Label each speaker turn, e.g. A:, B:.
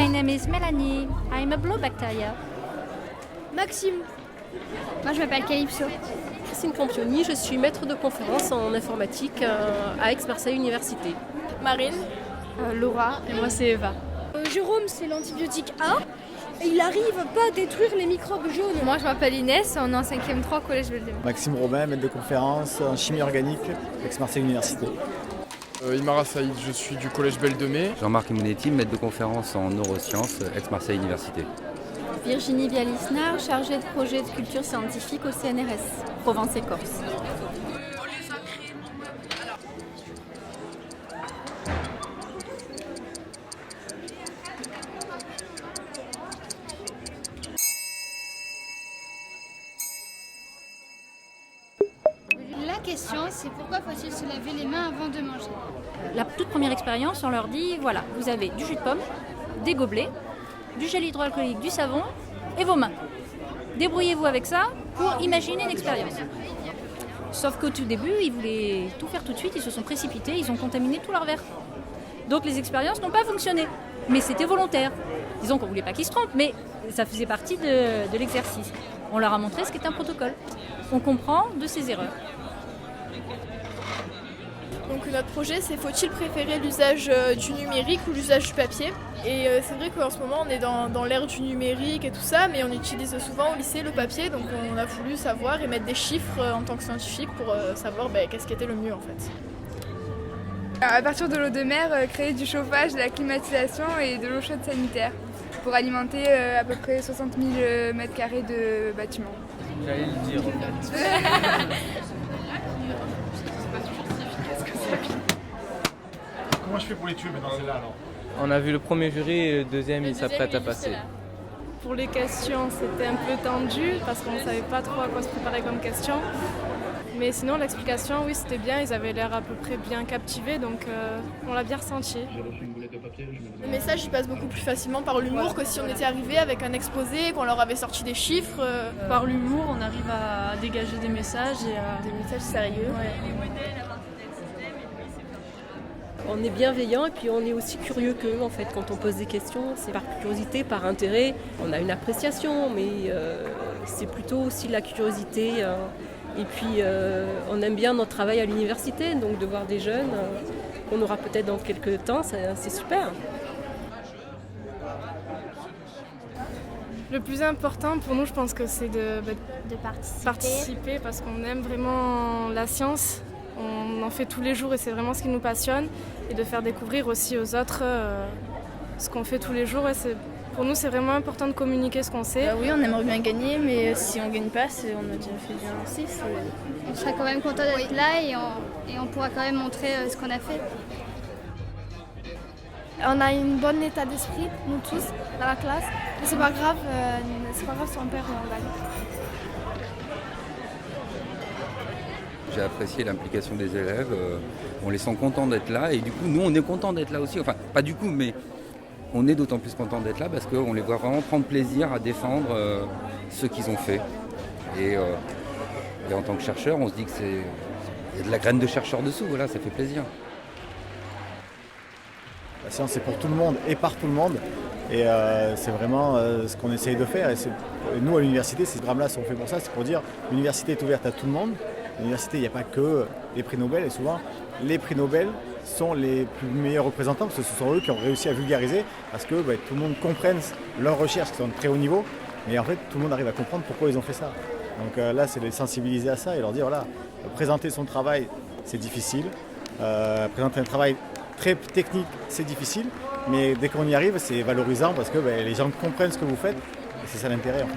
A: My name is Melanie. I'm a blue bacteria.
B: Maxime.
C: Moi je m'appelle Calypso.
D: Christine Campioni, je suis maître de conférence en informatique à Aix-Marseille Université.
B: Marine.
C: Laura.
D: Et moi c'est Eva.
B: Jérôme, c'est l'antibiotique A. Et il arrive pas à détruire les microbes jaunes.
C: Moi je m'appelle Inès, on est en 5e 3 au collège Belgium.
E: Maxime Robin, maître de conférence en chimie organique, Aix-Marseille Université.
F: Imara Saïd, je suis du collège Belle de Mai.
G: Jean-Marc Imonetti, maître de conférence en neurosciences, Aix-Marseille Université.
H: Virginie Bialisner, chargée de projet de culture scientifique au CNRS, Provence et Corse.
C: La question c'est pourquoi faut-il se laver les mains avant de manger?
A: La toute première expérience, on leur dit, voilà, vous avez du jus de pomme, des gobelets, du gel hydroalcoolique, du savon et vos mains. Débrouillez-vous avec ça pour imaginer une expérience. Sauf qu'au tout début, ils voulaient tout faire tout de suite, ils se sont précipités, ils ont contaminé tout leur verre. Donc les expériences n'ont pas fonctionné. Mais c'était volontaire. Disons qu'on ne voulait pas qu'ils se trompent, mais ça faisait partie de l'exercice. On leur a montré ce qu'est un protocole. On comprend de ces erreurs.
B: Donc notre projet, c'est faut-il préférer l'usage du numérique ou l'usage du papier? Et c'est vrai qu'en ce moment, on est dans l'ère du numérique et tout ça, mais on utilise souvent au lycée le papier, donc on a voulu savoir et mettre des chiffres en tant que scientifique pour savoir qu'est-ce qui était le mieux en fait.
I: À partir de l'eau de mer, créer du chauffage, de la climatisation et de l'eau chaude sanitaire pour alimenter à peu près 60 000 mètres carrés de bâtiments.
J: J'allais le dire en fait.
K: Comment je fais pour les tuer maintenant celle-là alors?
J: On a vu le premier jury et le deuxième il s'apprête à passer.
L: Pour les questions, c'était un peu tendu parce qu'on ne savait pas trop à quoi se préparer comme question. Mais sinon, l'explication, oui, c'était bien. Ils avaient l'air à peu près bien captivés, donc on l'a bien ressenti.
B: Le message, il passe beaucoup plus facilement par l'humour que si on était arrivé avec un exposé, qu'on leur avait sorti des chiffres.
L: Par l'humour, on arrive à dégager des messages et à...
B: Des messages sérieux.
L: Ouais.
D: On est bienveillant et puis on est aussi curieux qu'eux en fait. Quand on pose des questions, c'est par curiosité, par intérêt. On a une appréciation, mais c'est plutôt aussi la curiosité. Et puis on aime bien notre travail à l'université, donc de voir des jeunes qu'on aura peut-être dans quelques temps, c'est super.
L: Le plus important pour nous, je pense que c'est de participer parce qu'on aime vraiment la science. On en fait tous les jours et c'est vraiment ce qui nous passionne. Et de faire découvrir aussi aux autres ce qu'on fait tous les jours. Pour nous, c'est vraiment important de communiquer ce qu'on sait.
H: Oui, on aimerait bien gagner, mais si on ne gagne pas, on a déjà fait bien aussi.
C: On serait quand même content d'être là et on pourra quand même montrer ce qu'on a fait.
B: On a un bon état d'esprit, nous tous, dans la classe. Mais c'est pas grave si on perd ou on gagne.
G: J'ai apprécié l'implication des élèves, on les sent contents d'être là et du coup nous on est contents d'être là aussi, enfin pas du coup mais on est d'autant plus contents d'être là parce qu'on les voit vraiment prendre plaisir à défendre ce qu'ils ont fait et en tant que chercheur on se dit que il y a de la graine de chercheur dessous, voilà, ça fait plaisir.
E: La science c'est pour tout le monde et par tout le monde et c'est vraiment ce qu'on essaye de faire et nous à l'université ces programmes-là sont faits pour ça, c'est pour dire l'université est ouverte à tout le monde. À l'université, il n'y a pas que les prix Nobel et souvent les prix Nobel sont les plus meilleurs représentants parce que ce sont eux qui ont réussi à vulgariser parce que tout le monde comprenne leurs recherches qui sont de très haut niveau mais en fait tout le monde arrive à comprendre pourquoi ils ont fait ça. Donc là c'est de les sensibiliser à ça et leur dire voilà, présenter son travail c'est difficile, présenter un travail très technique c'est difficile mais dès qu'on y arrive c'est valorisant parce que les gens comprennent ce que vous faites et c'est ça l'intérêt en fait.